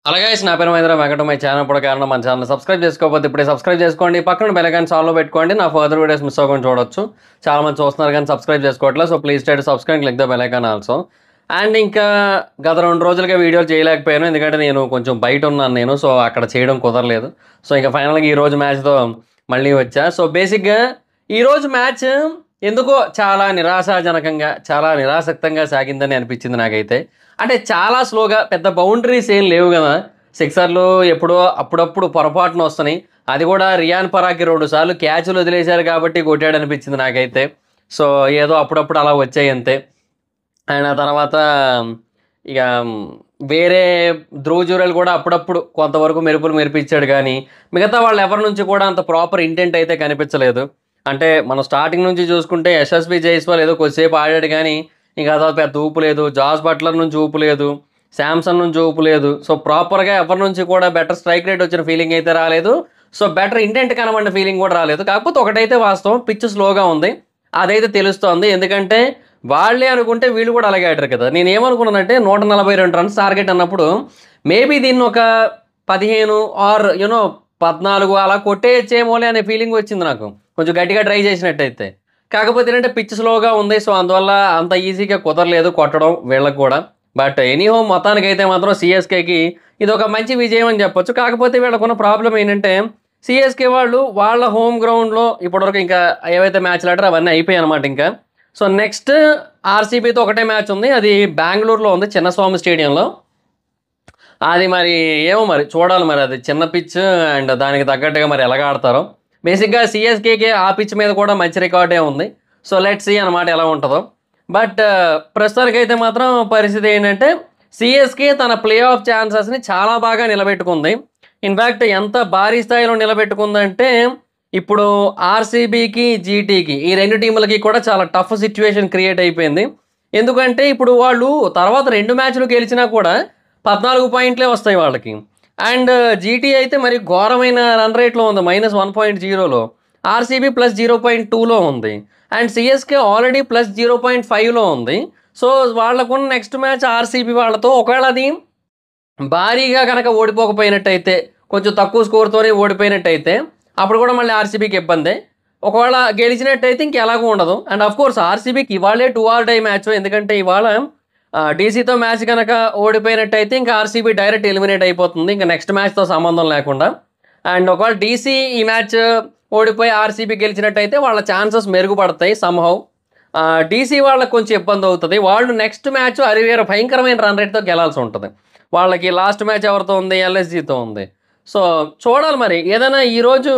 అలాగే నా పేరు మహేంద్ర వెంకట మై ఛానల్ కూడా కారణం మన ఛానల్ సబ్స్క్రైబ్ చేసుకోకపోతే ఇప్పుడే సబ్స్క్రైబ్ చేసుకోండి. పక్కన బెల్ ఐకాన్ ఆల్లో పెట్టుకోండి. నా ఫర్దర్ వీడియోస్ మిస్ అవ్వకుండా చూడొచ్చు. చాలా మంది చూస్తున్నారు కానీ సబ్స్క్రైబ్ చేసుకోవట్లేదు. So please try to subscribe, click the bell icon also. And ఇంకా గత 2 రోజులుగా వీడియోలు చేయలేకపోయాను. ఎందుకంటే నేను కొంచెం బయట ఉన్నాను నేను. సో అక్కడ చేయడం కుదరలేదు. సో ఇంకా ఫైనల్గా ఈరోజు మ్యాచ్తో మళ్ళీ వచ్చా. సో బేసిక్గా ఈరోజు మ్యాచ్ ఎందుకో చాలా నిరాశాజనకంగా, చాలా నిరాసక్తంగా సాగిందని అనిపించింది నాకైతే. అంటే చాలా స్లోగా, పెద్ద బౌండరీస్ ఏం లేవు కదా. సిక్సర్లు ఎప్పుడో అప్పుడప్పుడు పొరపాటున వస్తున్నాయి. అది కూడా రియాన్ పరాగ్కి 2 సార్లు క్యాచ్లు వదిలేశారు కాబట్టి కొట్టాడు అనిపించింది నాకైతే. సో ఏదో అప్పుడప్పుడు అలా వచ్చాయి అంతే. అండ్ ఆ తర్వాత ఇక వేరే ధ్రువ్ జురేల్ కూడా అప్పుడప్పుడు కొంతవరకు మెరుపులు మెరిపించాడు కానీ మిగతా వాళ్ళు ఎవరి నుంచి కూడా అంత ప్రాపర్ ఇంటెంట్ అయితే కనిపించలేదు. అంటే మనం స్టార్టింగ్ నుంచి చూసుకుంటే యశస్వి జైస్వాల్ ఏదో కొద్దిసేపు ఆడాడు కానీ ఇంకా అదో పెద్ద ఊపు లేదు. జాస్ బట్లర్ నుంచి ఊపు లేదు, శాంసన్ నుంచి ఊపు లేదు. సో ప్రాపర్గా ఎవరి నుంచి కూడా బెటర్ స్ట్రైక్ రేట్ వచ్చిన ఫీలింగ్ అయితే రాలేదు. సో బెటర్ ఇంటెంట్ కనబడిన ఫీలింగ్ కూడా రాలేదు. కాకపోతే ఒకటైతే వాస్తవం, పిచ్ స్లోగా ఉంది, అదైతే తెలుస్తోంది. ఎందుకంటే వాళ్ళే అనుకుంటే వీళ్ళు కూడా అలాగే ఆడారు కదా. నేను ఏమనుకున్నానంటే 142 రన్స్ టార్గెట్ అన్నప్పుడు మేబీ దీన్ని ఒక 15 ఆర్ 14 అలా కొట్టేయచ్చేమోలే అనే ఫీలింగ్ వచ్చింది నాకు, కొంచెం గట్టిగా ట్రై చేసినట్టయితే. కాకపోతే ఏంటంటే పిచ్ స్లోగా ఉంది. సో అందువల్ల అంత ఈజీగా కుదరలేదు కొట్టడం వీళ్ళకి కూడా. బట్ ఎనీహో మొత్తానికైతే మాత్రం సిఎస్కేకి ఇది ఒక మంచి విజయం అని చెప్పొచ్చు. కాకపోతే వీళ్ళకున్న ప్రాబ్లం ఏంటంటే సిఎస్కే వాళ్ళు వాళ్ళ హోమ్ గ్రౌండ్లో ఇప్పటివరకు ఇంకా ఏవైతే మ్యాచ్లు ఆడారో అవన్నీ అయిపోయాయి అనమాట ఇంకా. సో నెక్స్ట్ ఆర్సీబీతో ఒకటే మ్యాచ్ ఉంది, అది బెంగళూరులో ఉంది, చిన్నస్వామి స్టేడియంలో. అది మరి ఏమో మరి చూడాలి, మరి అది చిన్న పిచ్ అండ్ దానికి తగ్గట్టుగా మరి ఎలాగ ఆడతారో. బేసిక్గా సిఎస్కేకి ఆ పిచ్ మీద కూడా మంచి రికార్డే ఉంది. సో లెట్స్ సీ అనమాట ఎలా ఉంటుందో. బట్ ప్రస్తుతానికైతే మాత్రం పరిస్థితి ఏంటంటే సిఎస్కే తన ప్లే ఆఫ్ ఛాన్సెస్ని చాలా బాగా నిలబెట్టుకుంది. ఇన్ఫ్యాక్ట్ ఎంత భారీ స్థాయిలో నిలబెట్టుకుందంటే ఇప్పుడు ఆర్సీబీకి, జీటీకి, ఈ 2 టీములకి కూడా చాలా టఫ్ సిచ్యువేషన్ క్రియేట్ అయిపోయింది. ఎందుకంటే ఇప్పుడు వాళ్ళు తర్వాత 2 మ్యాచ్లు గెలిచినా కూడా 14 పాయింట్లే వస్తాయి వాళ్ళకి. అండ్ జీటీ అయితే మరి ఘోరమైన రన్ రేట్లో ఉంది, -1.0లో. ఆర్సీబీ +0.2లో ఉంది. అండ్ సిఎస్కే ఆల్రెడీ +0.5లో ఉంది. సో వాళ్ళకున్న నెక్స్ట్ మ్యాచ్ ఆర్సీబీ వాళ్ళతో. ఒకవేళ అది భారీగా కనుక ఓడిపోకపోయినట్టయితే, కొంచెం తక్కువ స్కోర్తోనే ఓడిపోయినట్టయితే అప్పుడు కూడా మళ్ళీ ఆర్సీబీకి ఇబ్బందే. ఒకవేళ గెలిచినట్టయితే ఇంకెలాగూ ఉండదు. అండ్ ఆఫ్ కోర్స్ ఆర్సీబీకి ఇవాళే 2 ఆల్ టై మ్యాచ్. ఎందుకంటే ఇవాళ డీసీతో మ్యాచ్ కనుక ఓడిపోయినట్టయితే ఇంకా ఆర్సీబీ డైరెక్ట్ ఎలిమినేట్ అయిపోతుంది, ఇంకా నెక్స్ట్ మ్యాచ్తో సంబంధం లేకుండా. అండ్ ఒకవేళ డీసీ ఈ మ్యాచ్ ఓడిపోయి ఆర్సీబీ గెలిచినట్టయితే వాళ్ళ ఛాన్సెస్ మెరుగుపడతాయి సమ్హౌ. డీసీ వాళ్ళకి కొంచెం ఇబ్బంది అవుతుంది. వాళ్ళు నెక్స్ట్ మ్యాచ్ అరివేర భయంకరమైన రన్ రేట్తో గెలాల్సి ఉంటుంది. వాళ్ళకి లాస్ట్ మ్యాచ్ ఎవరితో ఉంది? ఎల్ఎస్జీతో ఉంది. సో చూడాలి మరి. ఏదైనా ఈరోజు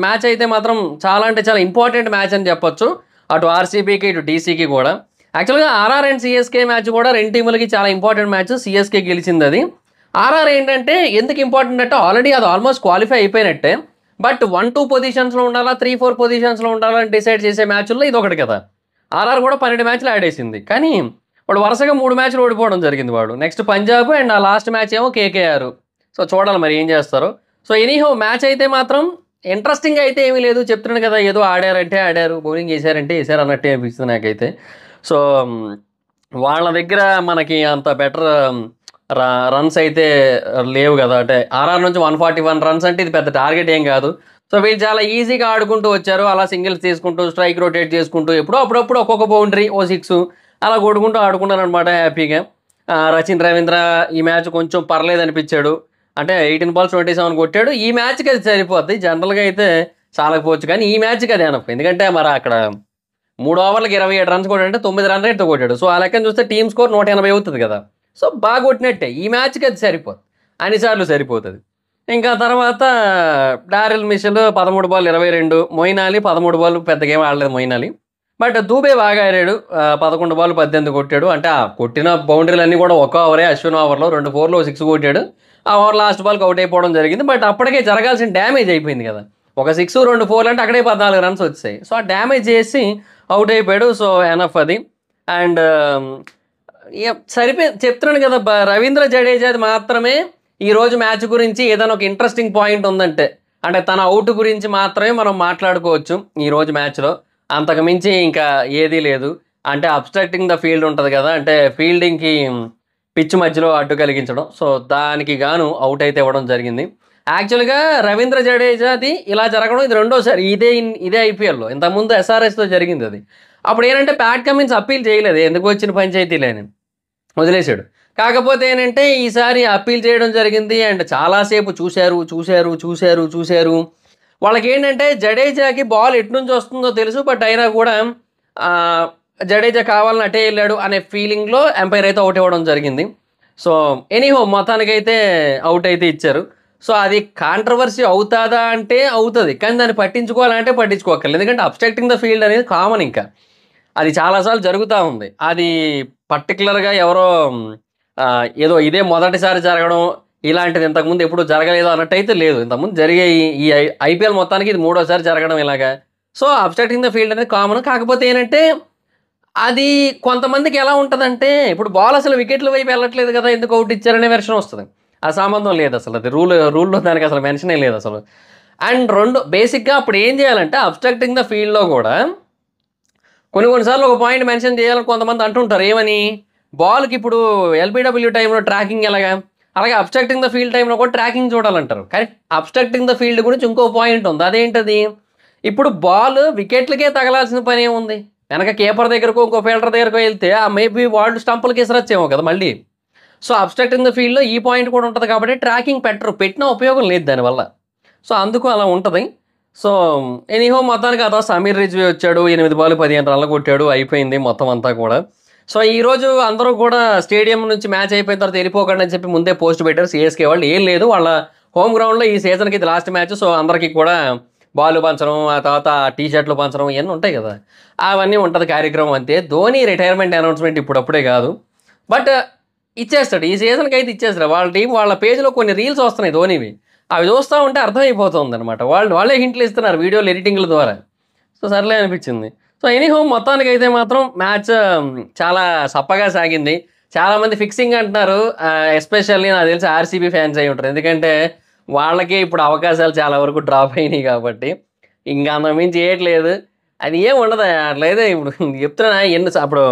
మ్యాచ్ అయితే మాత్రం చాలా అంటే చాలా ఇంపార్టెంట్ మ్యాచ్ అని చెప్పొచ్చు, అటు ఆర్సీబీకి ఇటు డీసీకి కూడా. యాక్చువల్గా ఆర్ఆర్ అండ్ సిఎస్కే మ్యాచ్ కూడా 2 టీములకి చాలా ఇంపార్టెంట్ మ్యాచ్. సిఎస్కే గెలిచింది అది. ఆర్ఆర్ ఏంటంటే ఎందుకు ఇంపార్టెంట్ అంటే ఆల్రెడీ అది ఆల్మోస్ట్ క్వాలిఫై అయిపోయినట్టే. బట్ 1-2 పొజిషన్స్లో ఉండాలా, 3-4 పొజిషన్స్లో ఉండాలా అని డిసైడ్ చేసే మ్యాచ్ల్లో ఇది ఒకటి కదా. ఆర్ఆర్ కూడా 12 మ్యాచ్లు ఆడేసింది, కానీ వాడు వరుసగా 3 మ్యాచ్లు ఓడిపోవడం జరిగింది వాడు. నెక్స్ట్ పంజాబ్ అండ్ ఆ లాస్ట్ మ్యాచ్ ఏమో కేకేఆర్. సో చూడాలి మరి ఏం చేస్తారో. సో ఎనీహో మ్యాచ్ అయితే మాత్రం ఇంట్రెస్టింగ్ అయితే ఏమీ లేదు. చెప్తున్నాను కదా, ఏదో ఆడారంటే ఆడారు, బౌలింగ్ వేసారంటే వేసారు అన్నట్టే అనిపిస్తుంది నాకైతే. సో వాళ్ళ దగ్గర మనకి అంత బెటర్ రన్స్ అయితే లేవు కదా. అంటే ఆర్ఆర్ నుంచి 141 రన్స్ అంటే ఇది పెద్ద టార్గెట్ ఏం కాదు. సో వీళ్ళు చాలా ఈజీగా ఆడుకుంటూ వచ్చారు, అలా సింగిల్స్ తీసుకుంటూ స్ట్రైక్ రొటేట్ చేసుకుంటూ ఎప్పుడో అప్పుడప్పుడు ఒక్కొక్క బౌండరీ, ఓ 6 అలా కొడుకుంటూ ఆడుకున్నారు అనమాట హ్యాపీగా. రచిన్ రవీంద్ర ఈ మ్యాచ్ కొంచెం పర్లేదు అనిపించాడు. అంటే 18 balls 27 కొట్టాడు. ఈ మ్యాచ్కి అది సరిపోద్ది, జనరల్గా అయితే చాలకపోవచ్చు, కానీ ఈ మ్యాచ్కి అది అనఫ్. ఎందుకంటే మరి అక్కడ 3 ఓవర్లకు 27 రన్స్ కొట్టాడంటే 9 రన్ రేట్తో కొట్టాడు. సో ఆ లెక్కను చూస్తే టీమ్ స్కోర్ 180 అవుతుంది కదా. సో బాగా కొట్టినట్టే. ఈ మ్యాచ్కి అది సరిపోద్ది, అన్నిసార్లు సరిపోతుంది. ఇంకా తర్వాత Daryl Mitchell 13 ball 22, Moeen Ali 13 ball పెద్దగా ఏం ఆడలేదు మొయిన్ అలీ. బట్ దూబే బాగా ఆడాడు, 11 బాల్ 18 కొట్టాడు. అంటే ఆ కొట్టిన బౌండరీలు అన్నీ కూడా ఒక ఓవరే. అశ్విన్ ఓవర్లో 2 4లో 6 కొట్టాడు. ఆ ఓవర్ లాస్ట్ బాల్కి అవుట్ అయిపోవడం జరిగింది. బట్ అప్పటికే జరగాల్సిన డ్యామేజ్ అయిపోయింది కదా. ఒక 6 2 4 అంటే అక్కడే 14 రన్స్ వచ్చాయి. సో ఆ డ్యామేజ్ చేసి అవుట్ అయిపోయాడు. సో ఎనఫ్ అది. అండ్ చెప్తున్నాను కదా, రవీంద్ర జడేజాది మాత్రమే ఈరోజు మ్యాచ్ గురించి ఏదైనా ఒక ఇంట్రెస్టింగ్ పాయింట్ ఉందంటే, అంటే తన అవుట్ గురించి మాత్రమే మనం మాట్లాడుకోవచ్చు ఈరోజు మ్యాచ్లో. అంతకు మించి ఇంకా ఏదీ లేదు. అంటే అబ్స్ట్రక్టింగ్ ద ఫీల్డ్ ఉంటుంది కదా, అంటే ఫీల్డింగ్కి పిచ్ మధ్యలో అడ్డు కలిగించడం. సో, దానికి గాను ఔట్ అయితే ఇవ్వడం జరిగింది. యాక్చువల్‌గా రవీంద్ర జడేజాది ఇలా జరగడం ఇది రెండోసారి. ఇదే ఐపీఎల్‌లో. ఇంతకుముందు ఎస్ఆర్‌హెచ్‌తో జరిగిందది. అప్పుడేంటంటే ప్యాట్ కమిన్స్ అప్పీల్ చేయలేదు. ఎందుకు వచ్చిన పంచాయతీలే అని. వదిలేసాడు. కాకపోతే ఏంటంటే ఈసారి అప్పీల్ చేయడం జరిగింది. అండ్ చాలా సేపు చూసారు. వాళ్ళకేంటంటే జడేజాకి బాల్ ఎటునుంచి వస్తుందో తెలుసు. బట్ అయినా కూడా ఆహ్, జడేజా కావాలని అటే ఎళ్ళాడు అనే ఫీలింగ్‌లో ఎంపైర్ అయితే ఔట్ ఇవ్వడం జరిగింది. సో, ఎనీహౌ మొత్తానికైతే ఔట్ అయితే ఇచ్చారు. సో, అది కాంట్రవర్సీ అవుతాదా అంటే అవుతది. కానీ దాన్ని పట్టించుకోవాలంటే పట్టించుకోక్కర్లేదు. ఎందుకంటే అబ్స్ట్రాక్టింగ్ ద ఫీల్డ్ అనేది కామన్ ఇంకా. అది చాలా సార్లు జరుగుతా ఉంది. అది పర్టిక్యులర్‌గా ఎవరో ఏదో ఇదే మొదటిసారి జరగడం, ఇలాంటిది ఇంతకుముందు ఎప్పుడు జరగలేదు అన్నట్టయితే లేదు. ఇంతకుముందు జరిగే ఈ ఈ ఐ ఐపీఎల్ మొత్తానికి ఇది మూడోసారి జరగడం ఇలాగా. సో, అబ్స్ట్రాక్టింగ్ ద ఫీల్డ్ అనేది కామన్. కాకపోతే ఏంటంటే, అది కొంతమందికి ఎలా ఉంటదంటే, ఇప్పుడు బాల్ అసలు వికెట్ల వైపు వెళ్ళట్లేదు కదా! ఎందుకు ఔట్ ఇచ్చారనే వెర్షన్ వస్తది. ఆ సంబంధం లేదసలు. అది రూల్‌లో దానికి అసలు మెన్షనే లేదసలు. అండ్ 2 బేసిక్‌గా అప్పుడు ఏం చేయాలంటే, అబ్స్ట్రాక్టింగ్ ద ఫీల్డ్‌లో గూడా కొన్ని సార్లు ఒక పాయింట్ మెన్షన్ చేయాలని కొంతమంది అంటుంటారు. ఏమని? బాల్‌కి ఇప్పుడు ఎల్‌బీడబ్ల్యూ టైమ్‌లో ట్రాకింగ్ ఎలాగా? అలాగే అబ్స్ట్రాక్టింగ్ ద ఫీల్డ్ టైమ్‌లో కూడా ట్రాకింగ్ చూడాలంటారు. కానీ అబ్స్ట్రాక్టింగ్ ద ఫీల్డ్ గురించి ఇంకో పాయింట్ ఉంది. అదేంటది? ఇప్పుడు బాల్ వికెట్లకే తగలాల్సిన పనేముంది? వెనక కీపర్ దగ్గరకో, ఇంకో ఫీల్డర్ దగ్గరకో ఎళ్తే మేబీ వాళ్ళు స్టంపులకి ఇసరొచ్చేమో కదా మళ్ళీ. సో, అబ్స్ట్రాక్టింగ్ ద ఫీల్డ్‌లో ఈ పాయింట్ కూడా ఉంటది కాబట్టి ట్రాకింగ్ పెట్టరు. పెట్టినా ఉపయోగం లేదు దానివల్ల. సో, అందుకు అలా ఉంటది. సో, ఎనీహౌ మొత్తానికి ఆ తర్వాత సమీర్ రిజ్వీ వచ్చాడు. 8 బాల్‌కి 15 రన్‌లు కొట్టాడు. అయిపోయింది మొత్తం అంతా కూడా. సో, ఈరోజు అందరూ కూడా స్టేడియం నుంచి మ్యాచ్ అయిపోయిన తర్వాత ఎళ్ళిపోకండి అని చెప్పి ముందే పోస్ట్ పెట్టారు సీఎస్‌కే వాళ్ళు. ఏం లేదు వాళ్ళ హోమ్ గ్రౌండ్‌లో ఈ సీజన్‌కి ఇది లాస్ట్ మ్యాచ్. సో, అందరికీ కూడా బాల్లు పంచడం, ఆ తర్వాత టీ షర్ట్‌లు పంచడం ఇయన్నీ ఉంటాయి కదా! అవన్నీ ఉంటది కార్యక్రమం అంతే. ధోని రిటైర్మెంట్ అనౌన్స్‌మెంట్ ఇప్పుడప్పుడే కాదు. బట్ ఇచ్చేస్తాడు. ఈ సీజన్‌కైతే ఇచ్చేస్తాడు. వాళ్ళ టీమ్ వాళ్ళ పేజ్‌లో కొన్ని రీల్స్ వస్తున్నాయి ధోనివి. అవి చూస్తా ఉంటే అర్థమైపోతుందనమాట. వాళ్ళే హింట్లు ఇస్తున్నారు వీడియోలు ఎడిటింగ్‌ల ద్వారా. సో, సర్లే అనిపించింది. సో, ఎనీహౌ మొత్తానికైతే మాత్రం మ్యాచ్ చాలా సప్పగా సాగింది. చాలామంది ఫిక్సింగ్ అంటున్నారు. ఎస్పెషల్లీ నాకు తెలిసి ఆర్‌సీబీ ఫ్యాన్స్ అయ్యి ఉంటారు. ఎందుకంటే వాళ్ళకే ఇప్పుడు అవకాశాలు చాలా వరకు డ్రాప్ అయినాయి కాబట్టి. ఇంక అంతకు మించి ఏయట్లేదు. అది ఏమి ఉండదు. అట్లయితే ఇప్పుడు చెప్తున్నా అప్పుడు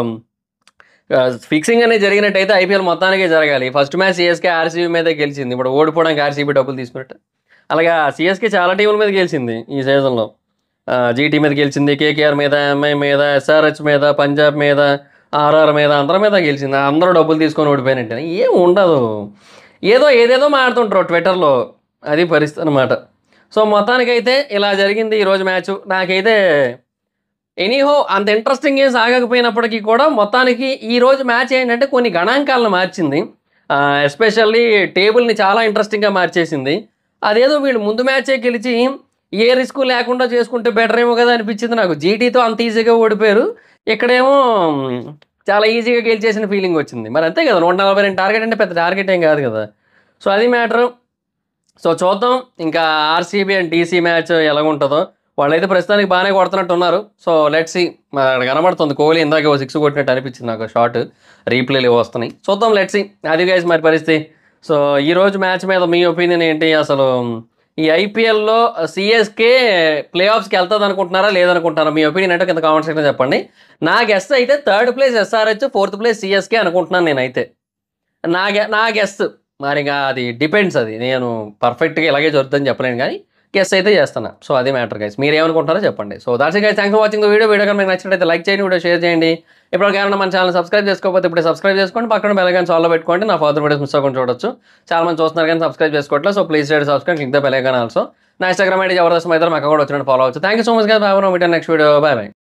ఫిక్సింగ్ అనేది జరిగినట్టయితే ఐపీఎల్ మొత్తానికే జరగాలి. ఫస్ట్ మ్యాచ్ సీఎస్‌కే ఆర్‌సీబీ మీదే గెలిచింది. ఇప్పుడు ఓడిపోవడానికి ఆర్‌సీబీ డబ్బులు తీసుకున్నట్టు. అలాగా సీఎస్‌కే చాలా టీముల మీద గెలిచింది ఈ సీజన్‌లో. జీటీ మీద గెలిచింది, కేకేఆర్ మీద, ఎంఐ మీద, ఎస్ఆర్‌హెచ్ మీద, పంజాబ్ మీద, ఆర్ఆర్ మీద అందరి మీద గెలిచింది. అందరూ డబ్బులు తీసుకొని ఓడిపోయినట్టే. ఏం ఉండదు. ఏదేదో మాట్లాడుతుంటారు ట్విట్టర్‌లో. అది పరిస్థితి అనమాట. సో, మొత్తానికైతే ఇలా జరిగింది ఈరోజు మ్యాచు. నాకైతే ఎనీహౌ అంత ఇంట్రెస్టింగ్ ఏం సాగకపోయినప్పటికీ కూడా మొత్తానికి ఈరోజు మ్యాచ్ ఏంటంటే కొన్ని గణాంకాలను మార్చింది. ఎస్పెషల్లీ టేబుల్‌ని చాలా ఇంట్రెస్టింగ్‌గా మార్చేసింది. అదేదో వీళ్ళు ముందు మ్యాచే గెలిచి ఏ రిస్కు లేకుండా చేసుకుంటే బెటర్ ఏమో కదా అనిపించింది నాకు. జీటీతో అంత ఈజీగా ఓడిపోయారు. ఇక్కడేమో చాలా ఈజీగా గెలిచేసిన ఫీలింగ్ వచ్చింది. మరి అంతే కదా! 142 టార్గెట్ అంటే పెద్ద టార్గెట్ ఏం కాదు కదా! సో, అది మ్యాటరు. సో, చూద్దాం ఇంకా ఆర్‌సీబీ అండ్ డీసీ మ్యాచ్ ఎలాగుంటదో. వాళ్ళైతే ప్రస్తుతానికి బాగానే కొడుతున్నట్టున్నారు. So, let's see. అక్కడ కనబడుతుంది కోహ్లీ ఇందాక ఓ 6 కొట్టినట్టు అనిపించింది నాకు షాట్. రీప్లేలు వస్తున్నాయి. చూద్దాం లెట్స్ సీ. అది గైస్ మరి పరిస్థితి. సో, ఈరోజు మ్యాచ్ మీద మీ ఒపీనియన్ ఏంటి? అసలు ఈ ఐపీఎల్‌లో సీఎస్‌కే ప్లే ఆఫ్స్‌కి ఎళ్తదనుకుంటున్నారా? లేదనుకుంటున్నారా? మీ ఒపీనియన్ ఏంటో కింద కామెంట్ సెక్షన్‌లో చెప్పండి. నా గెస్ అయితే third place SRH, fourth place CSK అనుకుంటున్నాను నేనైతే. నా గెస్. మరిగా అది డిపెండ్స్ అది. నేను పర్ఫెక్ట్‌గా ఇలాగే జరుగుతుందని చెప్పలేను గానీ, గెస్ అయితే చేస్తున్నా. సో, అది మ్యాటర్ గైస్. మీరేమనుకుంటున్నారో చెప్పండి. So, that's it guys. Thanks for watching the video. Video కనుక మీకు నచ్చినట్లయితే లైక్ చేయండి, వీడియో షేర్ చేయండి. ఇప్పటివరకు ఎవరైనా మన ఛానల్ సబ్స్క్రైబ్ చేసుకోకపోతే ఇప్పుడే సబ్స్క్రైబ్ చేసుకోండి. పక్కన బెల్ ఐకాన్ ఆల్‌లో పెట్టుకోండి. నా ఫర్దర్ వీడియోస్ మిస్ అవ్వకుండా చూడొచ్చు. చాలా మంది చూస్తున్నారు కానీ సబ్స్క్రైబ్ చేసుకోవట్లేదు. So, please share subscribe, click the bell icon also. నా ఇన్‌స్టాగ్రామ్ ఐడీ జబర్దస్త్ మైత్ర అక్కడ కూడా వచ్చినట్టు ఫాలో అవ్వచ్చు. Thank you so much guys. By by. Meet next video. By by.